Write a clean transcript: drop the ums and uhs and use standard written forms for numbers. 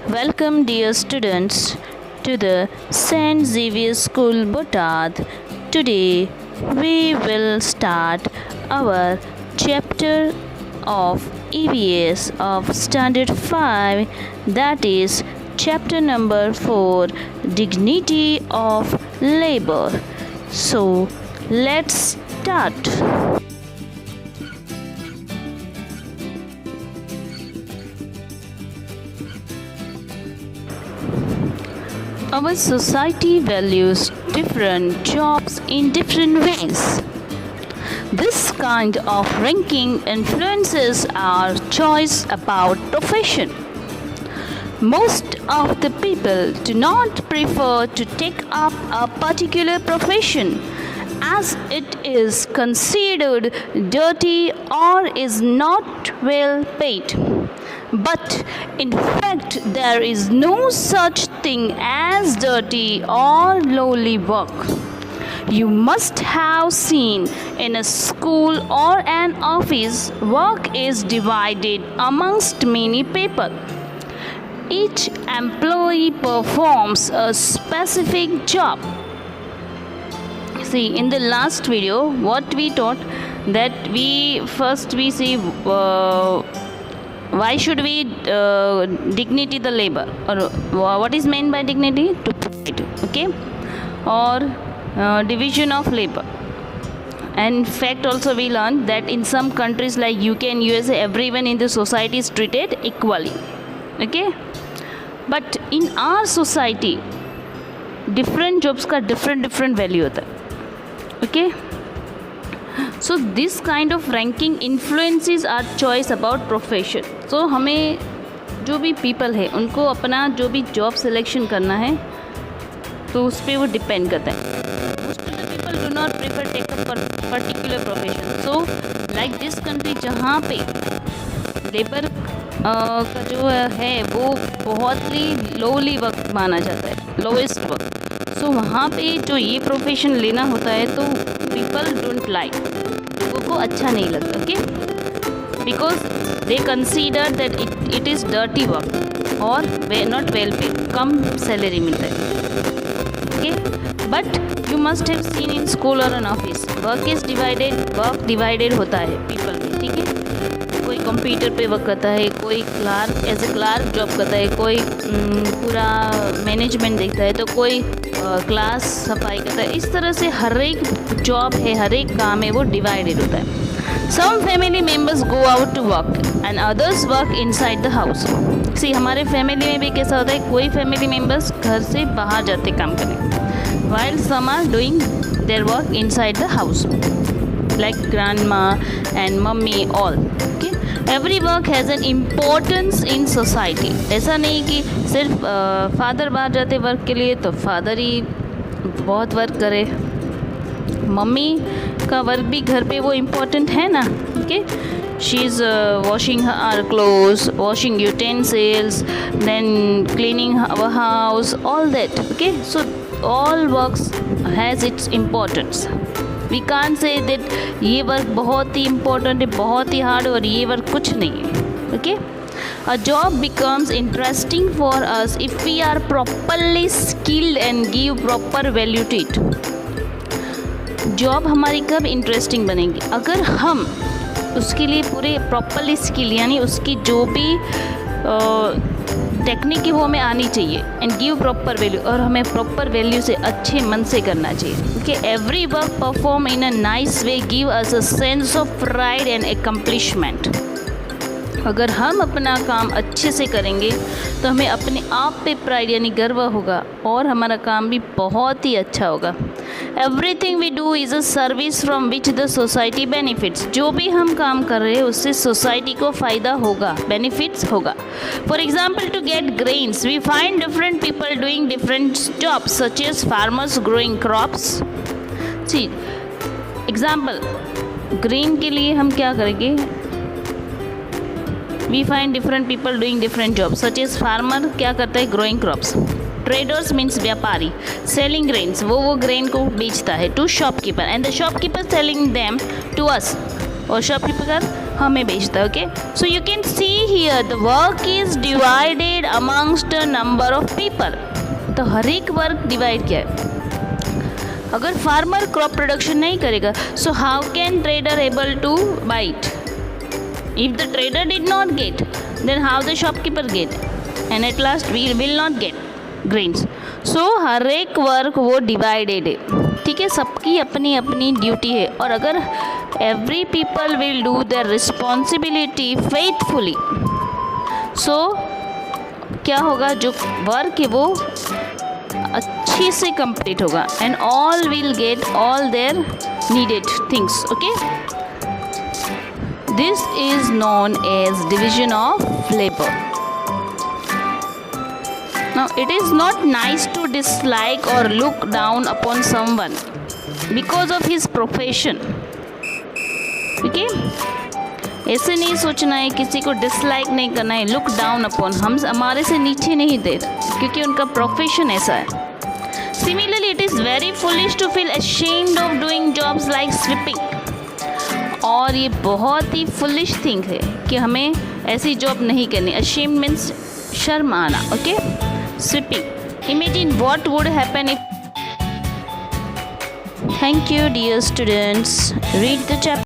Welcome, dear students, to the St. Xavier School, Botad. Today, we will start our chapter of EVS of Standard 5, that is, chapter number 4, Dignity of Labor. So, let's start. Our society values different jobs in different ways. This kind of ranking influences our choice about profession. Most of the people do not prefer to take up a particular profession as it is considered dirty or is not well paid. But in fact, there is no such thing as dirty or lowly work. You must have seen in a school or an office, work is divided amongst many people. Each employee performs a specific job. See, in the last video, what we taught that we see why should we dignity the labor, or what is meant by dignity? To provide, okay, or division of labor. And in fact, also we learned that in some countries like UK and USA, everyone in the society is treated equally, okay. But in our society, different jobs का different value होता है, okay. So this kind of ranking influences our choice about profession. So हमें जो भी people है उनको अपना जो भी job selection करना है तो उस पर वो depend करता है. Most of the people do not prefer take a particular profession. So like this country जहाँ पे labor का जो है वो बहुत ही lowly work माना जाता है, lowest work. So वहाँ पे जो ये profession लेना होता है तो people don't like, लोगों को अच्छा नहीं लगता, okay, because they consider that it is dirty work or not well paid, come salary मिलता है, okay. But you must have seen in school or an office, work divided होता है people में, ठीक है. कोई कंप्यूटर पे वर्क करता है, कोई clerk as a clerk job करता है, कोई पूरा मैनेजमेंट देखता है, तो कोई क्लास सफाई करता है. इस तरह से हर एक जॉब है, हर एक काम है वो डिवाइडेड होता है. Some family members go out to work and others work inside the house. See हमारे फैमिली में भी कैसा होता है, कोई फैमिली मेम्बर्स घर से बाहर जाते काम करने, while some are doing their work inside the house like grandma and mummy all. Every work has an importance in society. ऐसा नहीं कि सिर्फ फादर बाहर जाते वर्क के लिए तो फादर ही बहुत वर्क करे, मम्मी का वर्क भी घर पे वो इम्पोर्टेंट है ना, okay. She is washing our clothes, washing utensils, then cleaning our house, all that, okay. So all works has its importance. We can't say that ये वर्क बहुत ही इम्पोर्टेंट है, बहुत ही हार्ड, और ये वर्क कुछ नहीं है, okay. A job becomes interesting for us if we are properly skilled and give proper value to it. Job हमारी कब इंटरेस्टिंग बनेगी, अगर हम उसके लिए पूरे प्रॉपरली स्किल, यानी उसकी जो भी टेक्निक है वो हमें आनी चाहिए, एंड गिव प्रॉपर वैल्यू, और हमें प्रॉपर वैल्यू से अच्छे मन से करना चाहिए, okay. Every work perform in a nice way give us a sense of pride and accomplishment. अगर हम अपना काम अच्छे से करेंगे तो हमें अपने आप पे प्राइड यानी गर्व होगा, और हमारा काम भी बहुत ही अच्छा होगा. Everything we do is a service from which the society benefits. जो भी हम काम कर रहे हैं उससे सोसाइटी को फ़ायदा होगा, बेनिफिट्स होगा. For example, to get grains we find different people doing different jobs such as farmers growing crops. See example, grain के लिए हम क्या करेंगे, we find different people doing different jobs such as farmer क्या करता है, growing crops. Traders means व्यापारी, selling grains, वो ग्रेन को बेचता है, to shopkeeper, and the shopkeeper selling them to us, और शॉपकीपर हमें बेचता है, okay. So you can see here the work is divided amongst a number of people. तो हर एक वर्क डिवाइड किया है. अगर फार्मर क्रॉप प्रोडक्शन नहीं करेगा, so how can trader able to buy it? If the trader did not get, then how the shopkeeper get, and at last we will not get grains. So हर एक work वो divided है, ठीक है, सबकी अपनी अपनी ड्यूटी है. और अगर every people will do their responsibility faithfully, so क्या होगा, जो वर्क है वो अच्छे से कंप्लीट होगा, and all will get all their needed things. Okay, this is known as division of labour. Now it is not nice to dislike or look down upon someone because of his profession. Okay? ऐसे नहीं सोचना है, किसी को dislike नहीं करना है, look down upon, हम हमारे से नीचे नहीं दे, क्योंकि उनका प्रोफेशन ऐसा है. Similarly it is very foolish to feel ashamed of doing jobs like sweeping. और ये बहुत ही फुलिश थिंग है कि हमें ऐसी जॉब नहीं करनी. अशेम्ड मीन्स शर्म आना. Okay, sweeping. Imagine what would happen if. Thank you dear students. Read the chapter.